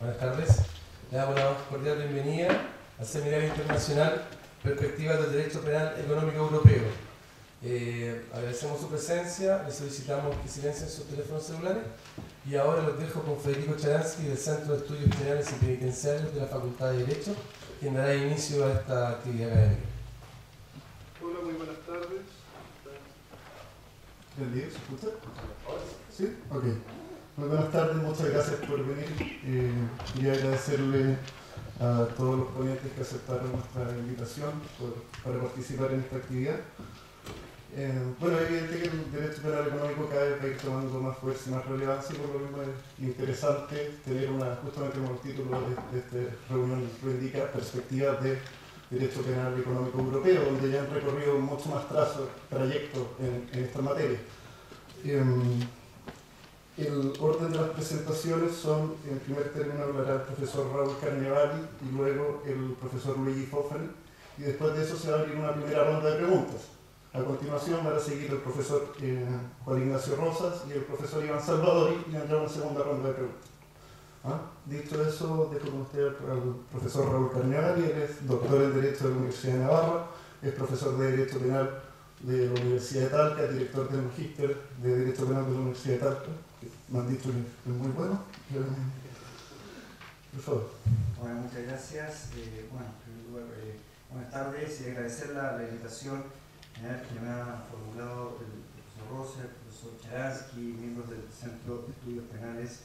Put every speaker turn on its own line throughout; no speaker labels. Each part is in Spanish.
Buenas tardes. Le damos una cordial bienvenida al Seminario Internacional Perspectivas del Derecho Penal Económico Europeo. Agradecemos su presencia, le solicitamos que silencien sus teléfonos celulares y ahora los dejo con Federico Charansky del Centro de Estudios Penales y Penitenciarios de la Facultad de Derecho, quien dará inicio a esta actividad académica.
Hola, muy buenas tardes.
¿El video se escucha? ¿Sí? Ok. Muy buenas tardes, muchas gracias por venir. Quería agradecerle a todos los ponentes que aceptaron nuestra invitación para participar en esta actividad. Bueno, es evidente que el derecho penal económico cada vez va a ir tomando más fuerza y más relevancia, y por lo mismo es interesante tener justamente como el título de esta reunión lo indica, perspectivas de derecho penal económico europeo, donde ya han recorrido mucho más trayecto en esta materia. El orden de las presentaciones son, en primer término hablará el profesor Raúl Carnevali y luego el profesor Luigi Fofani, y después de eso se va a abrir una primera ronda de preguntas. A continuación van a seguir el profesor Juan Ignacio Rosas y el profesor Iván Salvadori, y vendrá una segunda ronda de preguntas. Dicho eso, dejo con usted al profesor Raúl Carnevali. Él es doctor en Derecho de la Universidad de Navarra, es profesor de Derecho Penal de la Universidad de Talca, director del Magíster de Derecho Penal de la Universidad de Talca, que me han dicho que es muy bueno. Por favor.
Bueno, muchas gracias. Bueno, en primer lugar, buenas tardes y agradecer la invitación que me ha formulado el profesor Rosa, el profesor Charansky, miembros del Centro de Estudios Penales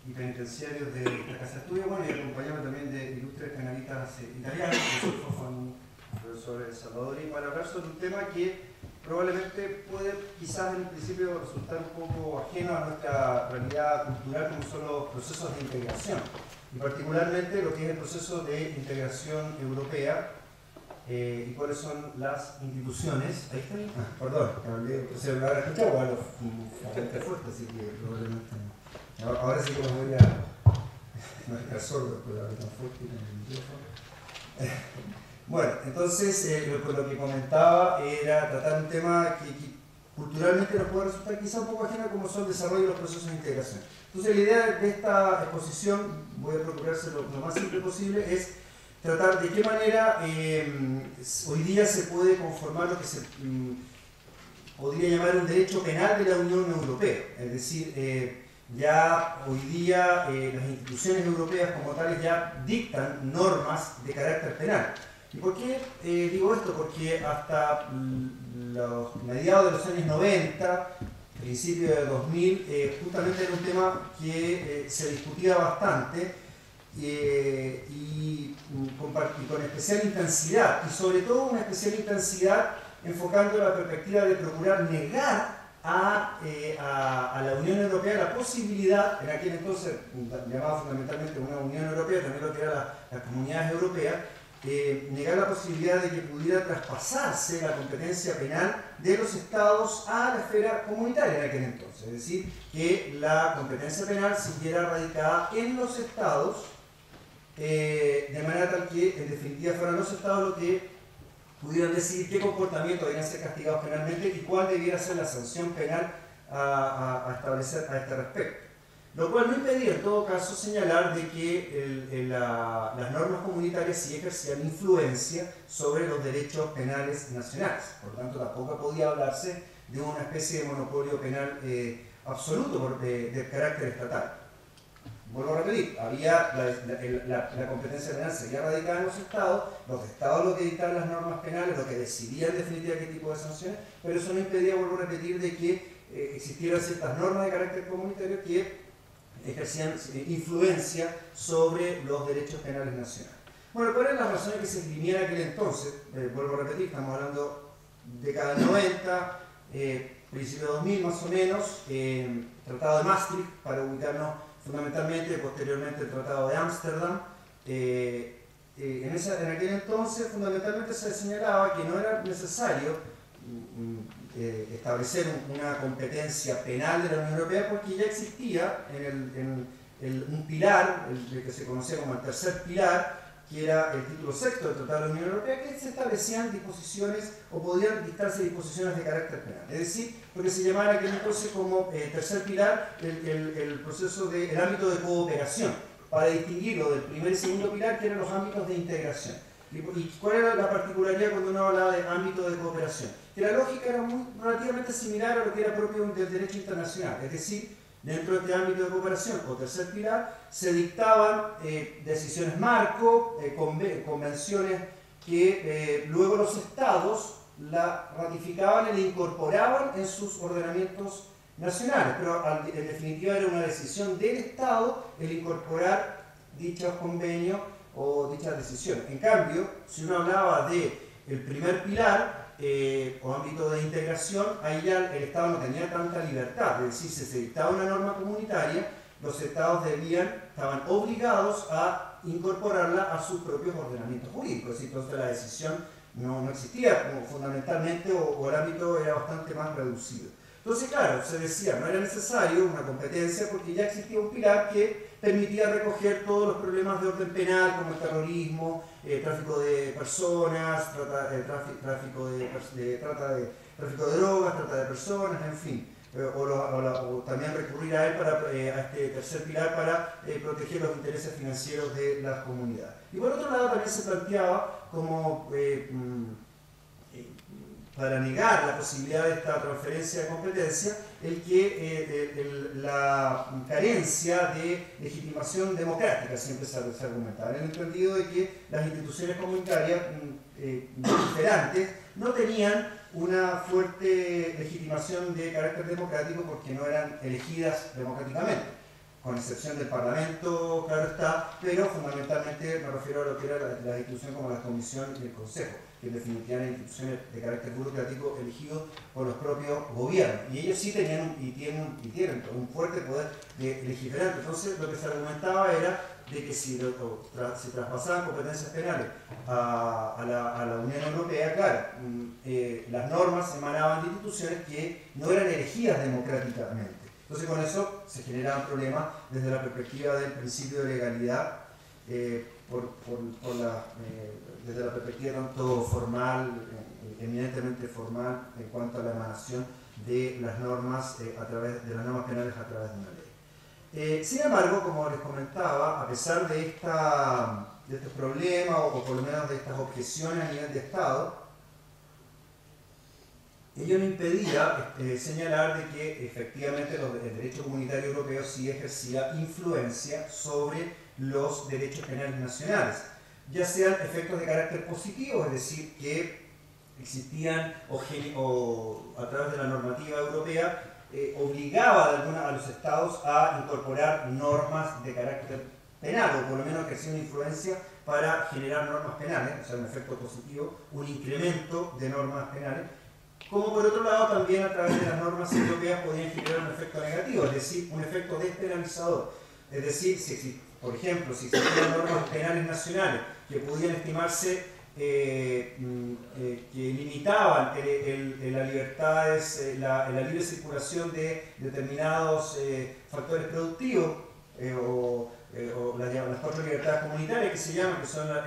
y Penitenciarios de esta Casa de Estudios, bueno, y acompañarme también de ilustres penalistas italianos, el profesor Fofani, el profesor Salvadori, para hablar sobre un tema que probablemente puede quizás en principio resultar un poco ajeno a nuestra realidad cultural, como son los procesos de integración, y particularmente lo que es el proceso de integración europea y cuáles son las instituciones. Ahí está bien. Perdón, se me habrá escuchado, bueno, bastante fuerte, así que probablemente. Ahora sí que me voy a no estar sordo después de hablar tan fuerte con el micrófono. Bueno, entonces lo que comentaba era tratar un tema que culturalmente nos puede resultar quizá un poco ajeno, como son el desarrollo de los procesos de integración. Entonces la idea de esta exposición, voy a procurar ser lo más simple posible, es tratar de qué manera hoy día se puede conformar lo que se podría llamar un derecho penal de la Unión Europea. Es decir, ya hoy día las instituciones europeas como tales ya dictan normas de carácter penal. ¿Y por qué digo esto? Porque hasta los mediados de los años 90, principios de 2000, justamente era un tema que se discutía bastante y con especial intensidad, y sobre todo una especial intensidad enfocando la perspectiva de procurar negar a la Unión Europea la posibilidad, en aquel entonces llamada fundamentalmente una Unión Europea, también lo que eran las comunidades europeas, negar la posibilidad de que pudiera traspasarse la competencia penal de los estados a la esfera comunitaria en aquel entonces. Es decir, que la competencia penal siguiera radicada en los estados, de manera tal que en definitiva fueran los estados los que pudieran decidir qué comportamientos debían ser castigados penalmente y cuál debiera ser la sanción penal a establecer a este respecto. Lo cual no impedía en todo caso señalar de que las normas comunitarias sí ejercían influencia sobre los derechos penales nacionales. Por lo tanto, tampoco podía hablarse de una especie de monopolio penal absoluto de carácter estatal. Vuelvo a repetir, había la competencia penal sería radicada en los estados los que dictaban las normas penales, los que decidían en definitiva qué tipo de sanciones, pero eso no impedía, vuelvo a repetir, de que existieran ciertas normas de carácter comunitario que ejercían influencia sobre los derechos penales nacionales. Bueno, ¿cuáles eran las razones que se esgrimían en aquel entonces? Vuelvo a repetir, estamos hablando de década del 90, principio de 2000 más o menos, Tratado de Maastricht, para ubicarnos fundamentalmente, posteriormente el Tratado de Ámsterdam. En aquel entonces fundamentalmente se señalaba que no era necesario establecer una competencia penal de la Unión Europea porque ya existía un pilar, el que se conocía como el tercer pilar, que era el título sexto del Tratado de la Unión Europea, que se establecían disposiciones o podían dictarse disposiciones de carácter penal. Es decir, lo que se llamaba aquel entonces como tercer pilar el proceso del ámbito de cooperación.
para distinguirlo del primer y segundo pilar, que eran los ámbitos de integración. ¿Y cuál era la particularidad cuando uno hablaba de ámbito de cooperación? Que la lógica era relativamente similar a lo que era propio del derecho internacional, es decir, dentro de este ámbito de cooperación o tercer pilar se dictaban decisiones marco, convenciones que luego los estados la ratificaban y la incorporaban en sus ordenamientos nacionales, pero en definitiva era una decisión del Estado el incorporar dichos convenios o dichas decisiones. En cambio, si uno hablaba del primer pilar o ámbito de integración, ahí ya el Estado no tenía tanta libertad, es decir, si se dictaba una norma comunitaria, los Estados estaban obligados a incorporarla a sus propios ordenamientos jurídicos, entonces la decisión no existía fundamentalmente o el ámbito era bastante más reducido. Entonces, claro, se decía, no era necesario una competencia porque ya existía un pilar que permitía recoger todos los problemas de orden penal como el terrorismo, tráfico de personas, tráfico de drogas, trata de personas, en fin. O también recurrir a él a este tercer pilar para proteger los intereses financieros de las comunidades. Y por otro lado también se planteaba como para negar la posibilidad de esta transferencia de competencia, la carencia de legitimación democrática siempre se argumentaba, en el entendido de que las instituciones comunitarias diferentes no tenían una fuerte legitimación de carácter democrático porque no eran elegidas democráticamente, con excepción del Parlamento, claro está, pero fundamentalmente me refiero a lo que era la institución como la Comisión y el Consejo, que en definitiva eran instituciones de carácter burocrático elegidos por los propios gobiernos. Y ellos sí tenían y tienen un fuerte poder de legislar. Entonces lo que se argumentaba era de que si se traspasaban competencias penales a la Unión Europea, claro, las normas emanaban de instituciones que no eran elegidas democráticamente. Entonces con eso se generaban problemas desde la perspectiva del principio de legalidad, desde la perspectiva tanto formal, eminentemente formal, en cuanto a la emanación de las normas penales a través de una ley. Sin embargo, como les comentaba, a pesar de estos problemas, o por lo menos de estas objeciones a nivel de Estado, ello no impedía señalar de que efectivamente el derecho comunitario europeo sí ejercía influencia sobre los derechos penales nacionales, ya sean efectos de carácter positivo, es decir, que existían o a través de la normativa europea obligaba a los estados a incorporar normas de carácter penal, o por lo menos ejercía una influencia para generar normas penales, o sea, un efecto positivo, un incremento de normas penales, como por otro lado también a través de las normas europeas podían generar un efecto negativo, es decir, un efecto despenalizador. Es decir, por ejemplo, si existían normas penales nacionales que podían estimarse que limitaban las libertades, la libre circulación de determinados factores productivos, o las 4 libertades comunitarias que se llaman, que son la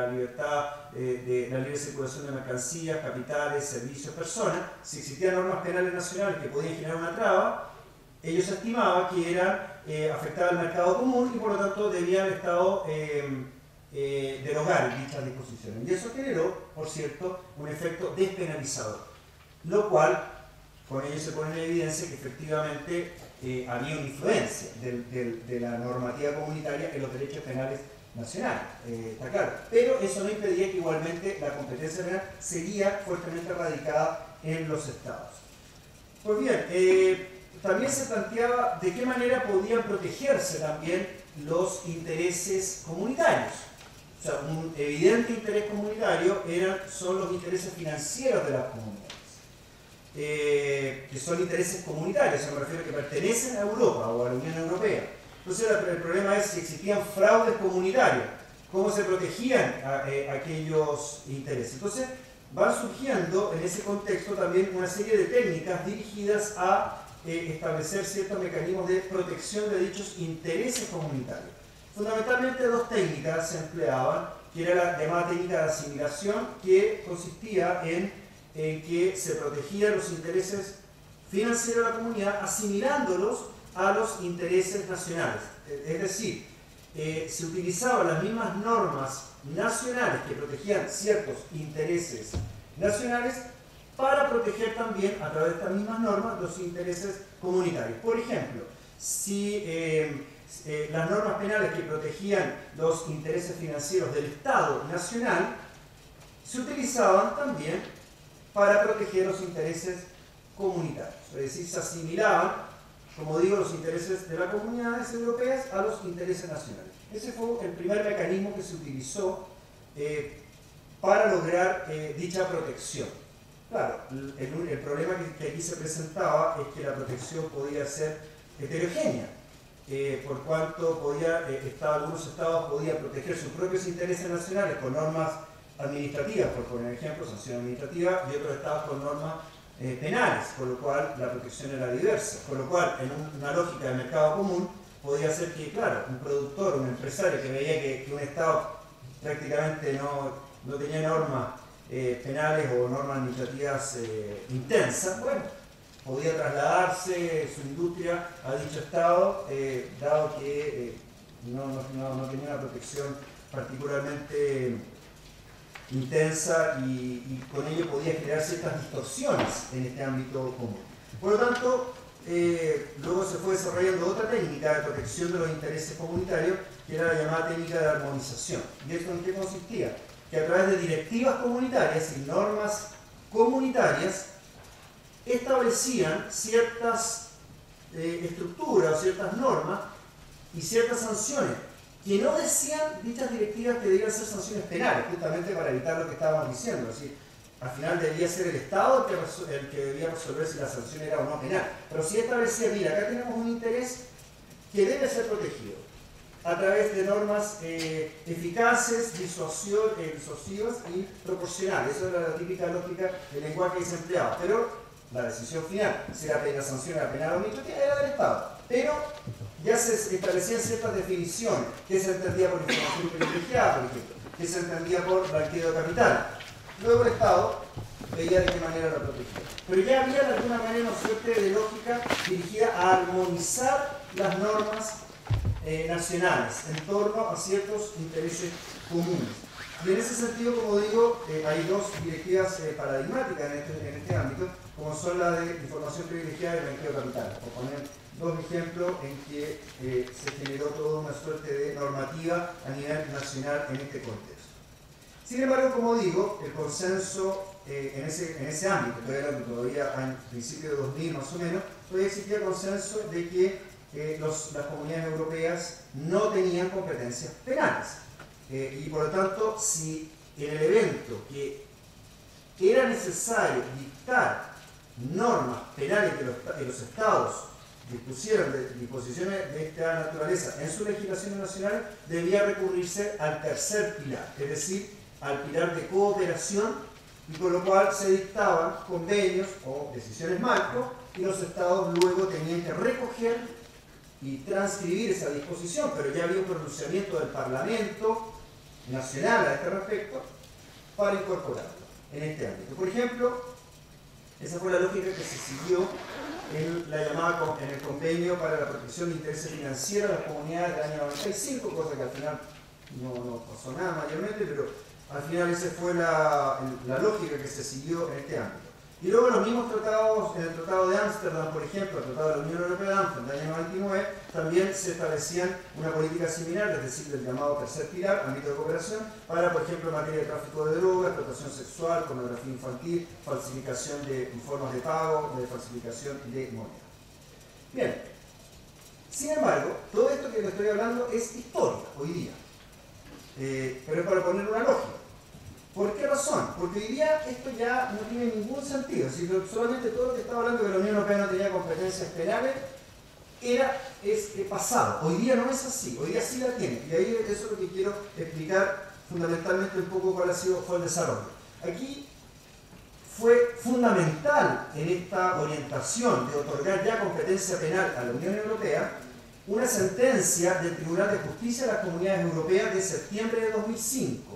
libertad de la libre circulación de mercancías, capitales, servicios, personas. Si existían normas penales nacionales que podían generar una traba, ellos estimaban que afectaba al mercado común y por lo tanto debía el Estado derogar dichas disposiciones. Y eso generó, por cierto, un efecto despenalizador, lo cual con ello se pone en evidencia que efectivamente había una influencia de la normativa comunitaria en los derechos penales nacionales, está claro. Pero eso no impedía que igualmente la competencia penal seguía fuertemente radicada en los estados. Pues bien, también se planteaba de qué manera podían protegerse también los intereses comunitarios. O sea, un evidente interés comunitario son los intereses financieros de las comunidades. Que son intereses comunitarios, se me refiero a que pertenecen a Europa o a la Unión Europea. Entonces el problema es si existían fraudes comunitarios, cómo se protegían aquellos intereses. Entonces van surgiendo en ese contexto también una serie de técnicas dirigidas a establecer ciertos mecanismos de protección de dichos intereses comunitarios. Fundamentalmente 2 técnicas se empleaban, que era la llamada técnica de asimilación, que consistía en que se protegían los intereses financieros de la comunidad asimilándolos a los intereses nacionales. Es decir, se utilizaban las mismas normas nacionales que protegían ciertos intereses nacionales para proteger también, a través de estas mismas normas, los intereses comunitarios. Por ejemplo, si las normas penales que protegían los intereses financieros del Estado nacional se utilizaban también para proteger los intereses comunitarios. Es decir, se asimilaban, como digo, los intereses de las comunidades europeas a los intereses nacionales. Ese fue el primer mecanismo que se utilizó para lograr dicha protección. Claro, el problema que aquí se presentaba es que la protección podía ser heterogénea, por cuanto algunos estados podían proteger sus propios intereses nacionales con normas administrativas, por poner ejemplo, sanción administrativa, y otros estados con normas penales, con lo cual la protección era diversa. Con lo cual, en una lógica de mercado común, podía ser que, claro, un productor, un empresario que veía que un estado prácticamente no tenía normas penales o normas administrativas intensas, bueno, podía trasladarse su industria a dicho estado, dado que no tenía una protección particularmente intensa y con ello podía generar ciertas distorsiones en este ámbito común. Por lo tanto, luego se fue desarrollando otra técnica de protección de los intereses comunitarios, que era la llamada técnica de armonización. ¿Y esto en qué consistía? Que a través de directivas comunitarias y normas comunitarias establecían ciertas estructuras, ciertas normas y ciertas sanciones que no decían dichas directivas que debían ser sanciones penales, justamente para evitar lo que estábamos diciendo. Es decir, al final debía ser el Estado el que debía resolver si la sanción era o no penal. Pero sí establecía, mira, acá tenemos un interés que debe ser protegido a través de normas eficaces, disuasivas y proporcionales. Esa era la típica lógica del lenguaje que se empleaba. Pero la decisión final, si la sanción era penal o administrativa, era del Estado. Pero ya se establecían ciertas definiciones, que se entendía por información privilegiada, por ejemplo, que se entendía por blanqueo de capital. Luego el Estado veía de qué manera la protegía. Pero ya había de alguna manera una suerte de lógica dirigida a armonizar las normas nacionales en torno a ciertos intereses comunes. Y en ese sentido, como digo, hay dos directivas paradigmáticas en este ámbito, como son la de información privilegiada y el blanqueo de capital. Por poner dos ejemplos en que se generó toda una suerte de normativa a nivel nacional en este contexto. Sin embargo, como digo, el consenso en ese ámbito, todavía en principio de 2000 más o menos, todavía existía consenso de que las comunidades europeas no tenían competencias penales. Y por lo tanto, si en el evento que era necesario dictar normas penales que los estados dispusieran de disposiciones de esta naturaleza en sus legislaciones nacionales, debía recurrirse al tercer pilar, es decir, al pilar de cooperación, y con lo cual se dictaban convenios o decisiones marco, y los estados luego tenían que recoger y transcribir esa disposición, pero ya había un pronunciamiento del Parlamento Nacional a este respecto para incorporarlo en este ámbito. Por ejemplo, esa fue la lógica que se siguió en el convenio para la protección de intereses financieros de las comunidades del año 95, cosa que al final no pasó nada mayormente, pero al final esa fue la lógica que se siguió en este ámbito. Y luego los mismos tratados, en el Tratado de Ámsterdam, por ejemplo, el Tratado de la Unión Europea de Ámsterdam del año 99, también se establecían una política similar, es decir, del llamado tercer pilar, ámbito de cooperación, para, por ejemplo, en materia de tráfico de drogas, explotación sexual, pornografía infantil, falsificación de formas de pago, de falsificación de moneda. Bien, sin embargo, todo esto que les estoy hablando es historia hoy día, pero es para poner una lógica. ¿Por qué razón? Porque hoy día esto ya no tiene ningún sentido. Si solamente todo lo que estaba hablando de que la Unión Europea no tenía competencias penales es pasado. Hoy día no es así, hoy día sí la tiene. Y ahí eso es lo que quiero explicar fundamentalmente un poco cuál fue el desarrollo. Aquí fue fundamental en esta orientación de otorgar ya competencia penal a la Unión Europea una sentencia del Tribunal de Justicia de las Comunidades Europeas de septiembre de 2005.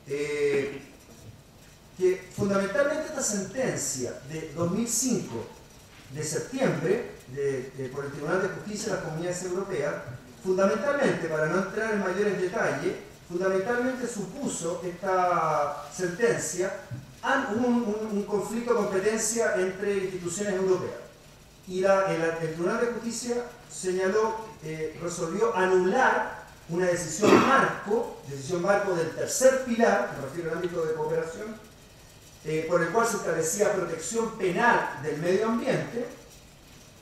Que fundamentalmente esta sentencia de 2005 de septiembre por el Tribunal de Justicia de las Comunidades Europeas fundamentalmente, para no entrar en mayores detalles, fundamentalmente supuso esta sentencia un conflicto de competencia entre instituciones europeas. Y el Tribunal de Justicia resolvió anular una decisión marco del tercer pilar, me refiero al ámbito de cooperación, por el cual se establecía protección penal del medio ambiente.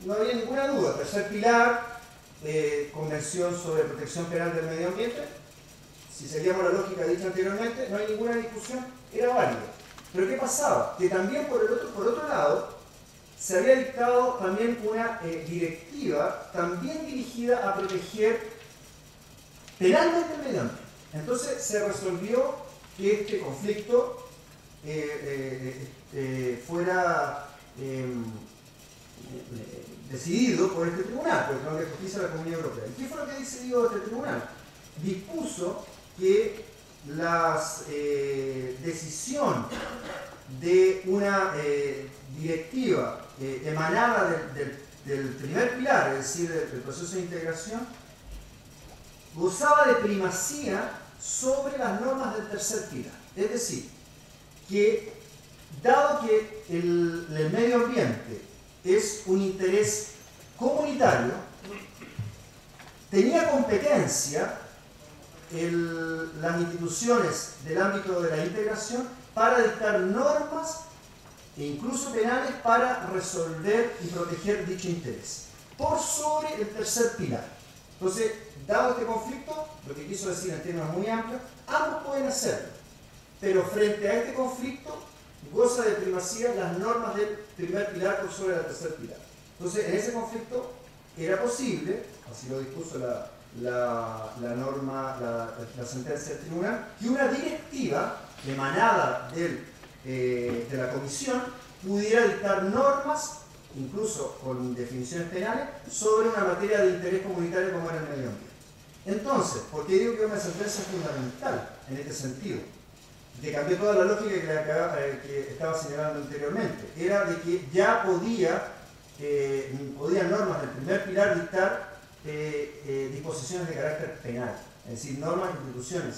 No había ninguna duda, tercer pilar, Convención sobre Protección Penal del Medio Ambiente, si seguíamos la lógica dicha anteriormente, no hay ninguna discusión, era válido. Pero ¿qué pasaba? Que también por otro lado, se había dictado también una directiva también dirigida a proteger penalmente el medio ambiente. Entonces se resolvió que este conflicto fuera decidido por este tribunal, por el Tribunal de Justicia de la Comunidad Europea. ¿Y qué fue lo que decidió este tribunal? Dispuso que la decisión de una directiva emanada del primer pilar, es decir, del proceso de integración, gozaba de primacía sobre las normas del tercer pilar. Es decir, que dado que el medio ambiente es un interés comunitario, tenía competencia las instituciones del ámbito de la integración para dictar normas e incluso penales para resolver y proteger dicho interés, por sobre el tercer pilar. Entonces, dado este conflicto, lo que quiso decir en términos muy amplios, ambos pueden hacerlo, pero frente a este conflicto goza de primacía las normas del primer pilar por sobre el tercer pilar. Entonces, en ese conflicto era posible, así lo dispuso la norma, la sentencia del tribunal, que una directiva emanada de la comisión pudiera dictar normas, incluso con definiciones penales, sobre una materia de interés comunitario como era el medio ambiente. Entonces, ¿por qué digo que es una sentencia fundamental en este sentido? Que cambió toda la lógica que estaba señalando anteriormente. Era de que ya podían normas del primer pilar dictar disposiciones de carácter penal, es decir, normas e instituciones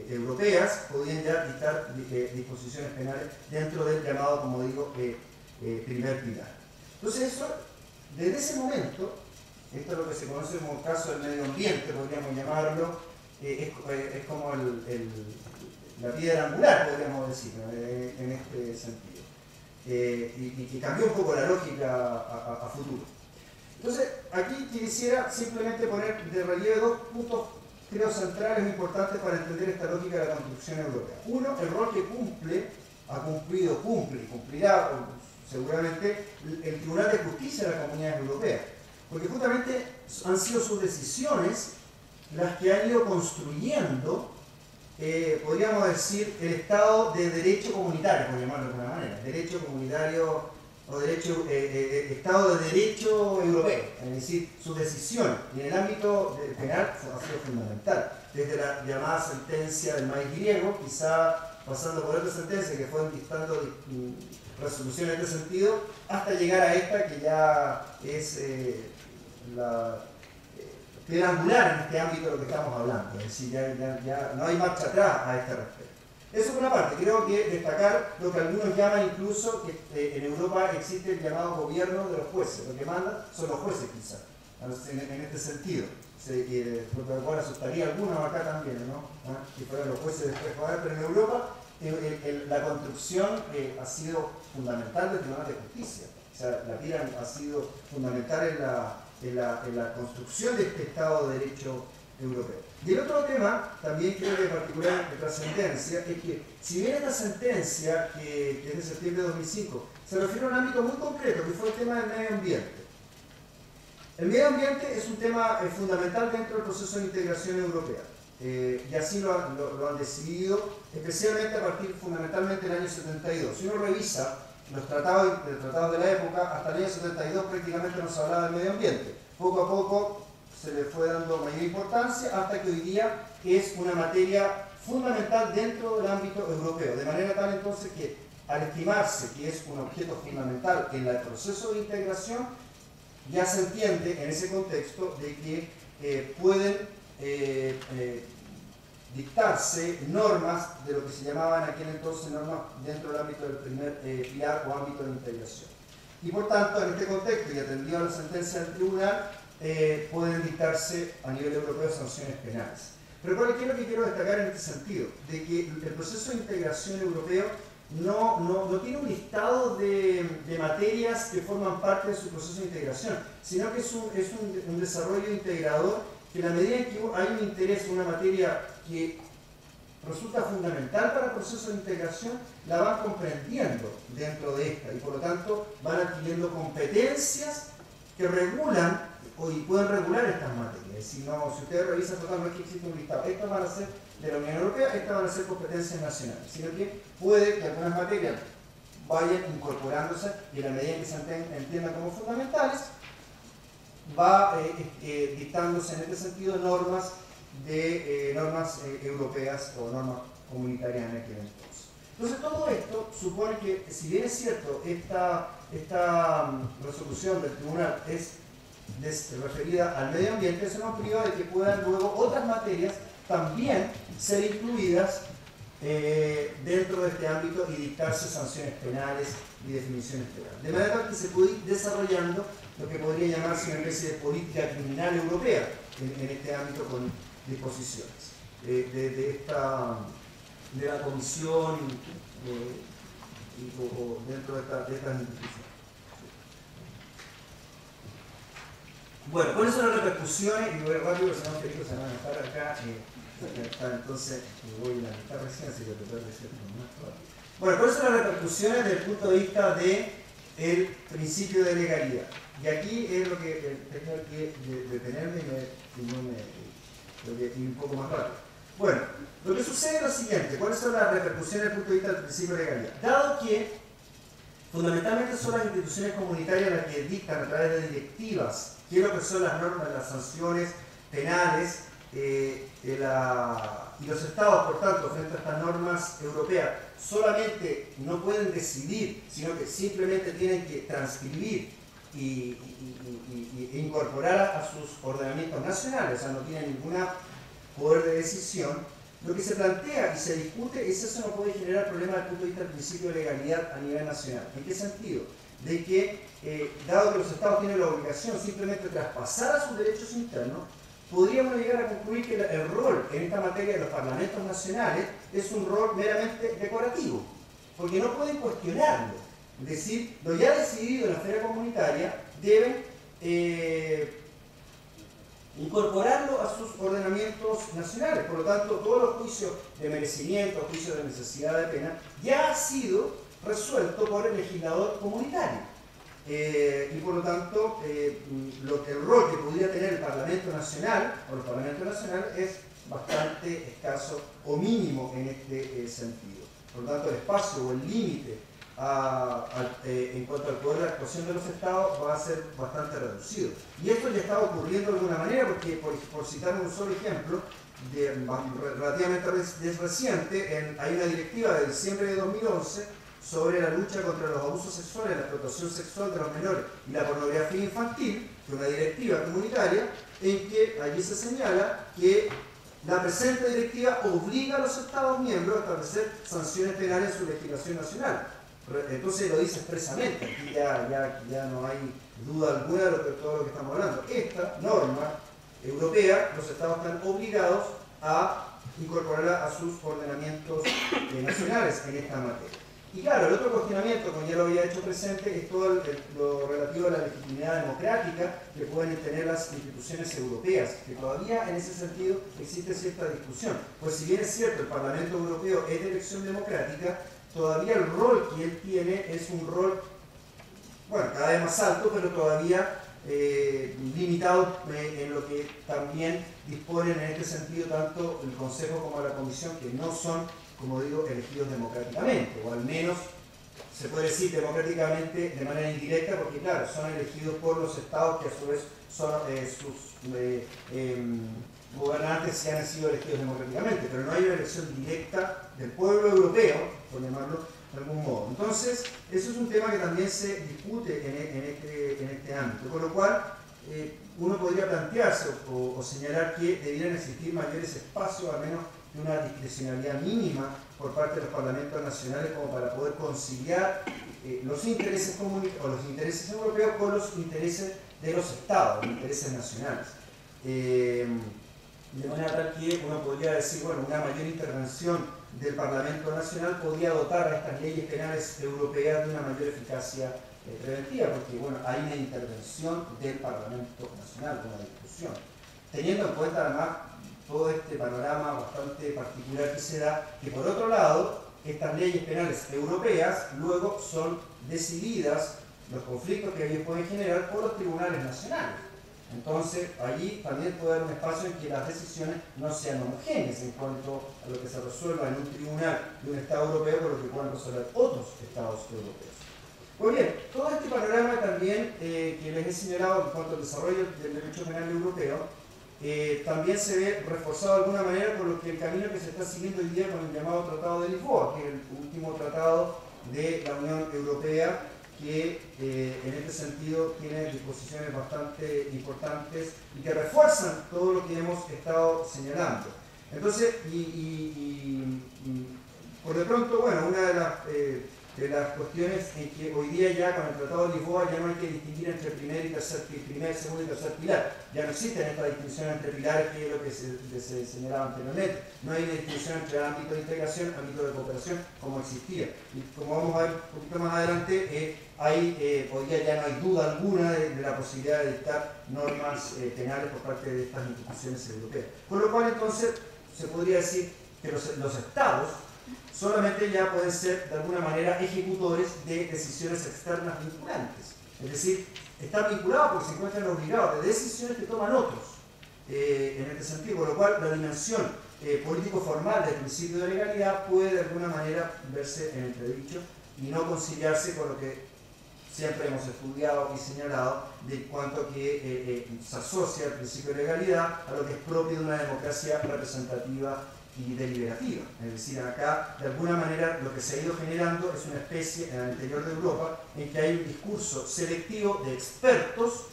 europeas podían ya dictar disposiciones penales dentro del llamado, como digo, primer pilar. Entonces eso, desde ese momento, esto es lo que se conoce como el caso del medio ambiente, podríamos llamarlo, es como la piedra angular, podríamos decir, ¿no? En este sentido, y que cambió un poco la lógica a futuro. Entonces, aquí quisiera simplemente poner de relieve dos puntos, creo, centrales e importantes para entender esta lógica de la construcción europea. Uno, el rol que cumple y cumplirá seguramente el Tribunal de Justicia de la Comunidad Europea, porque justamente han sido sus decisiones las que han ido construyendo, podríamos decir, el Estado de Derecho Comunitario, por llamarlo de alguna manera, derecho comunitario o Estado de Derecho Europeo, es decir, sus decisiones. Y en el ámbito penal ha sido fundamental, desde la llamada sentencia del maíz griego, quizá pasando por otra sentencia que fue dictando resoluciones en este sentido, hasta llegar a esta que ya es la piedra angular en este ámbito de lo que estamos hablando, es decir, ya no hay marcha atrás a este respecto. Eso por una parte. Creo que destacar lo que algunos llaman incluso que en Europa existe el llamado gobierno de los jueces. Lo que mandan son los jueces, quizás, en este sentido. Por lo cual asustaría a algunos acá también, ¿no? Que fueran los jueces después. Pero en Europa la construcción ha sido fundamental del Tribunal de Justicia. O sea, la PIRAN ha sido fundamental en la construcción de este Estado de Derecho europeo. Y el otro tema, también creo que de particular de trascendencia, es que si bien esta sentencia, que es de septiembre de 2005, se refiere a un ámbito muy concreto, que fue el tema del medio ambiente. El medio ambiente es un tema fundamental dentro del proceso de integración europea. Y así lo han decidido, especialmente a partir fundamentalmente del año 72. Si uno revisa los tratados de la época, hasta el año 72 prácticamente no se hablaba del medio ambiente. Poco a poco se le fue dando mayor importancia hasta que hoy día es una materia fundamental dentro del ámbito europeo, de manera tal entonces que al estimarse que es un objeto fundamental en el proceso de integración, ya se entiende en ese contexto de que pueden dictarse normas de lo que se llamaban en aquel entonces normas dentro del ámbito del primer pilar o ámbito de integración. Y por tanto, en este contexto y atendido a la sentencia del tribunal, pueden dictarse a nivel europeo sanciones penales. Pero ¿qué es lo que quiero destacar en este sentido? De que el proceso de integración europeo no tiene un listado de materias que forman parte de su proceso de integración, sino que es un desarrollo integrador que en la medida en que hay un interés en una materia que resulta fundamental para el proceso de integración, la van comprendiendo dentro de esta y por lo tanto van adquiriendo competencias que regulan y pueden regular estas materias. Si ustedes revisan total, no es que existe un listado, estas van a ser de la Unión Europea, estas van a ser competencias nacionales, sino que puede que algunas materias vayan incorporándose y en la medida en que se entiendan como fundamentales, va dictándose en este sentido normas europeas o normas comunitarias en aquel entonces. Entonces todo esto supone que, si bien es cierto, esta resolución del tribunal es referida al medio ambiente, eso no priva de que puedan luego otras materias también ser incluidas dentro de este ámbito y dictarse sanciones penales y definiciones penales. De manera que se puede ir desarrollando lo que podría llamarse una especie de política criminal europea en este ámbito con disposiciones de la Comisión o dentro de estas instituciones. Bueno, ¿cuáles son las repercusiones? Y voy rápido, porque si no, Felipe se van a estar acá. Entonces, voy a la recién, así que tratar de ser más rápido. Bueno, ¿cuáles son las repercusiones desde el punto de vista del principio de legalidad? Y aquí es lo que tengo que detenerme y un poco más rápido. Bueno, lo que sucede es lo siguiente. ¿Cuáles son las repercusiones desde el punto de vista del principio de legalidad? Dado que fundamentalmente son las instituciones comunitarias las que dictan a través de directivas qué es lo que son las normas, las sanciones penales, y los estados, por tanto, frente a estas normas europeas, solamente no pueden decidir, sino que simplemente tienen que transcribir e incorporar a sus ordenamientos nacionales, o sea, no tienen ningún poder de decisión. Lo que se plantea y se discute es eso no puede generar problemas desde el punto de vista del principio de legalidad a nivel nacional. ¿En qué sentido? De que, dado que los estados tienen la obligación simplemente de traspasar a sus derechos internos, podríamos llegar a concluir que el rol en esta materia de los parlamentos nacionales es un rol meramente decorativo, porque no pueden cuestionarlo. Es decir, lo ya decidido en la esfera comunitaria deben incorporarlo a sus ordenamientos nacionales. Por lo tanto, todos los juicios de merecimiento, juicios de necesidad de pena, ya ha sido resuelto por el legislador comunitario. Y por lo tanto, el rol que podría tener el Parlamento Nacional o los Parlamentos Nacionales es bastante escaso o mínimo en este sentido. Por lo tanto, el espacio o el límite en cuanto al poder de actuación de los estados va a ser bastante reducido. Y esto ya está ocurriendo de alguna manera porque, por citar un solo ejemplo, relativamente reciente, hay una directiva de diciembre de 2011 sobre la lucha contra los abusos sexuales, la explotación sexual de los menores y la pornografía infantil, que es una directiva comunitaria, en que allí se señala que la presente directiva obliga a los Estados miembros a establecer sanciones penales en su legislación nacional. Entonces lo dice expresamente, aquí ya no hay duda alguna de todo lo que estamos hablando. Esta norma europea, los Estados están obligados a incorporarla a sus ordenamientos nacionales en esta materia. Y claro, el otro cuestionamiento, como ya lo había hecho presente, es todo lo relativo a la legitimidad democrática que pueden tener las instituciones europeas, que todavía en ese sentido existe cierta discusión. Pues si bien es cierto, el Parlamento Europeo es de elección democrática, todavía el rol que él tiene es un rol, bueno, cada vez más alto, pero todavía limitado en lo que también disponen en este sentido tanto el Consejo como la Comisión, que no son, como digo, elegidos democráticamente, o al menos se puede decir democráticamente de manera indirecta, porque claro, son elegidos por los estados que a su vez son sus gobernantes que han sido elegidos democráticamente, pero no hay una elección directa del pueblo europeo, por llamarlo de algún modo. Entonces, eso es un tema que también se discute en este ámbito, con lo cual uno podría plantearse o señalar que debieran existir mayores espacios, al menos de una discrecionalidad mínima por parte de los parlamentos nacionales, como para poder conciliar los intereses comunitarios o los intereses europeos con los intereses de los estados, los intereses nacionales. De manera tal que uno podría decir, bueno, una mayor intervención del Parlamento Nacional podría dotar a estas leyes penales europeas de una mayor eficacia preventiva, porque bueno, hay una intervención del Parlamento Nacional, una discusión. Teniendo en cuenta además todo este panorama bastante particular que se da, que por otro lado, estas leyes penales europeas luego son decididas, los conflictos que ellos pueden generar, por los tribunales nacionales. Entonces, allí también puede haber un espacio en que las decisiones no sean homogéneas en cuanto a lo que se resuelva en un tribunal de un Estado europeo con lo que puedan resolver otros Estados europeos. Pues bien, todo este panorama también que les he señalado en cuanto al desarrollo del derecho penal europeo, también se ve reforzado de alguna manera por lo que el camino que se está siguiendo hoy día con el llamado Tratado de Lisboa, que es el último tratado de la Unión Europea, que en este sentido tiene disposiciones bastante importantes y que refuerzan todo lo que hemos estado señalando. Entonces, por de pronto, bueno, una de las cuestiones en que hoy día ya con el Tratado de Lisboa ya no hay que distinguir entre primer, segundo y tercer pilar. Ya no existen esta distinción entre pilares, que es lo que se señalaba anteriormente. No hay una distinción entre ámbito de integración, ámbito de cooperación, como existía. Y como vamos a ver un poquito más adelante, hoy día ya no hay duda alguna de la posibilidad de dictar normas penales por parte de estas instituciones europeas. Con lo cual, entonces, se podría decir que los estados solamente ya pueden ser de alguna manera ejecutores de decisiones externas vinculantes. Es decir, están vinculados porque se encuentran obligados de decisiones que toman otros. En este sentido, con lo cual la dimensión político-formal del principio de legalidad puede de alguna manera verse en entredicho y no conciliarse con lo que siempre hemos estudiado y señalado de cuanto que se asocia el principio de legalidad a lo que es propio de una democracia representativa y deliberativa. Es decir, acá de alguna manera lo que se ha ido generando es una especie en el interior de Europa en que hay un discurso selectivo de expertos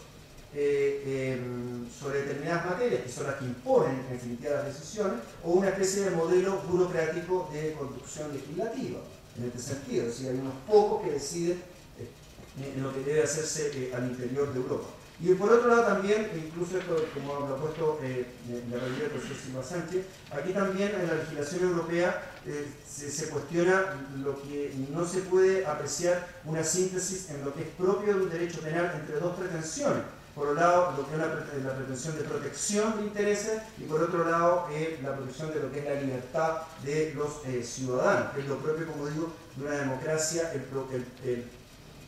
sobre determinadas materias que son las que imponen en definitiva las decisiones, o una especie de modelo burocrático de conducción legislativa en este sentido. Es decir, hay unos pocos que deciden en lo que debe hacerse al interior de Europa. Y por otro lado también, incluso esto como lo ha puesto la realidad del profesor Silva Sánchez, aquí también en la legislación europea se cuestiona lo que no se puede apreciar una síntesis en lo que es propio de un derecho penal entre dos pretensiones. Por un lado, lo que es la pretensión de protección de intereses y por otro lado, la protección de lo que es la libertad de los ciudadanos, que es lo propio, como digo, de una democracia, el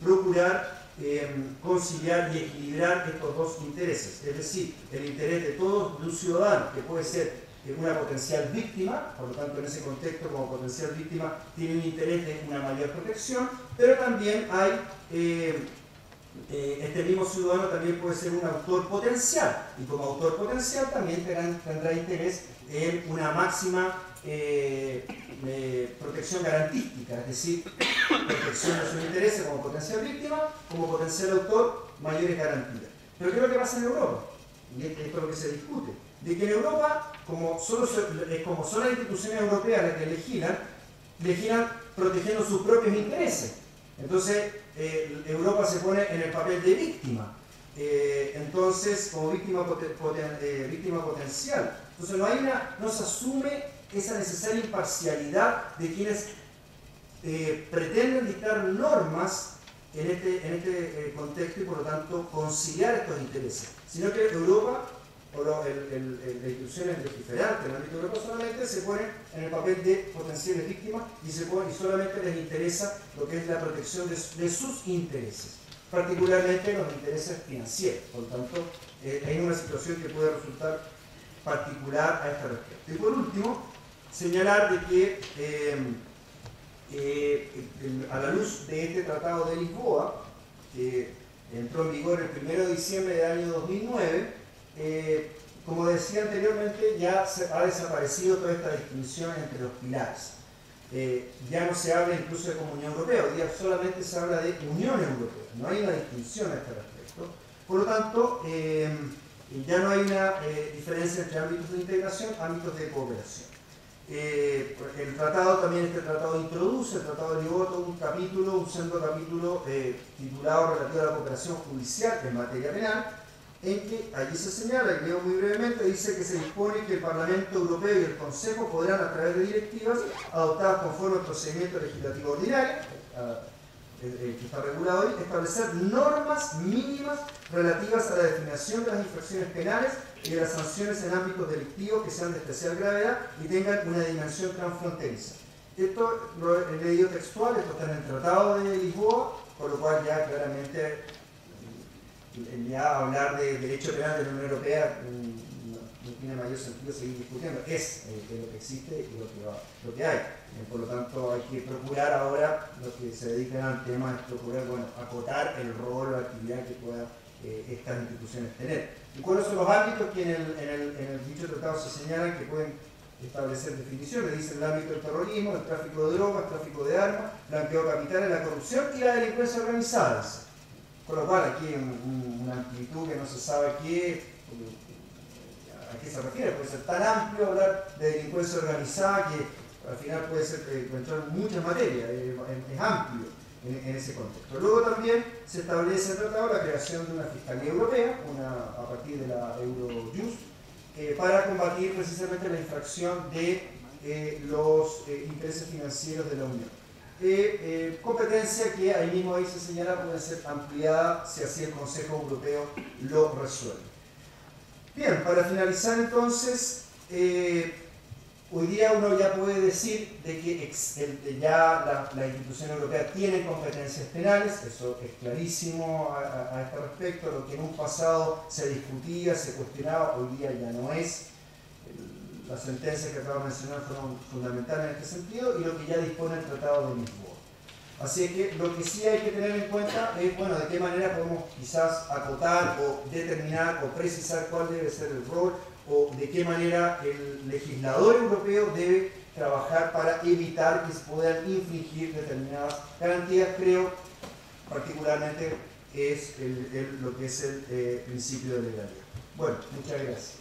procurar conciliar y equilibrar estos dos intereses, es decir, el interés de todos, de un ciudadano que puede ser una potencial víctima, por lo tanto en ese contexto como potencial víctima tiene un interés de una mayor protección, pero también hay este mismo ciudadano también puede ser un autor potencial y como autor potencial también tendrá interés en una máxima protección garantística, es decir, protección de sus intereses como potencial víctima, como potencial autor, mayores garantías. Pero ¿qué es lo que pasa en Europa? Y esto es lo que se discute. De que en Europa, como son las instituciones europeas las que legislan protegiendo sus propios intereses. Entonces, Europa se pone en el papel de víctima. Entonces, como víctima potencial. Entonces, no se asume esa necesaria imparcialidad de quienes pretenden dictar normas en este contexto y por lo tanto conciliar estos intereses, sino que Europa o las instituciones legislantes en el ámbito de Europa solamente se ponen en el papel de potenciales víctimas y solamente les interesa lo que es la protección de sus intereses, particularmente los intereses financieros. Por lo tanto, hay una situación que puede resultar particular a este respecto. Y por último, señalar de que a la luz de este Tratado de Lisboa, que entró en vigor el 1 de diciembre del año 2009, como decía anteriormente, ya ha desaparecido toda esta distinción entre los pilares. Ya no se habla incluso de Comunidad Europea, hoy día solamente se habla de Unión Europea, no hay una distinción a este respecto. Por lo tanto, ya no hay una diferencia entre ámbitos de integración y ámbitos de cooperación. El tratado también, este tratado introduce, el tratado de Ligoto, un segundo capítulo titulado relativo a la cooperación judicial en materia penal, en que allí se señala, y leo muy brevemente, dice que se dispone que el Parlamento Europeo y el Consejo podrán, a través de directivas adoptadas conforme al procedimiento legislativo ordinario, que está regulado hoy, establecer normas mínimas relativas a la definición de las infracciones penales y de las sanciones en ámbitos delictivos que sean de especial gravedad y tengan una dimensión transfronteriza. Esto lo he leído textual, esto está en el Tratado de Lisboa, por lo cual ya claramente ya hablar de derecho penal de la Unión Europea no tiene mayor sentido seguir discutiendo. Es lo que existe y lo que hay. Por lo tanto, hay que procurar ahora, los que se dedican al tema, es procurar, bueno, acotar el rol o la actividad que puedan estas instituciones tener. ¿Y cuáles son los ámbitos que en el dicho tratado se señalan que pueden establecer definiciones? Dicen el ámbito del terrorismo, el tráfico de drogas, tráfico de armas, blanqueo de capitales, la corrupción y la delincuencia organizada. Con lo cual aquí hay una amplitud que no se sabe a qué se refiere. Puede ser tan amplio hablar de delincuencia organizada que al final puede ser entrar en muchas materias, es amplio en ese contexto. Luego también se establece en el tratado la creación de una Fiscalía Europea, a partir de la Eurojust, para combatir precisamente la infracción de los intereses financieros de la Unión. Competencia que ahí mismo se señala puede ser ampliada si así el Consejo Europeo lo resuelve. Bien, para finalizar entonces, hoy día uno ya puede decir de que ya la institución europea tiene competencias penales, eso es clarísimo a este respecto. Lo que en un pasado se discutía, se cuestionaba, hoy día ya no es. Las sentencias que acabo de mencionar fueron fundamentales en este sentido y lo que ya dispone el Tratado de Lisboa. Así es que lo que sí hay que tener en cuenta es, bueno, de qué manera podemos quizás acotar o determinar o precisar cuál debe ser el rol o de qué manera el legislador europeo debe trabajar para evitar que se puedan infringir determinadas garantías. Creo particularmente es lo que es el principio de legalidad. Bueno, muchas gracias.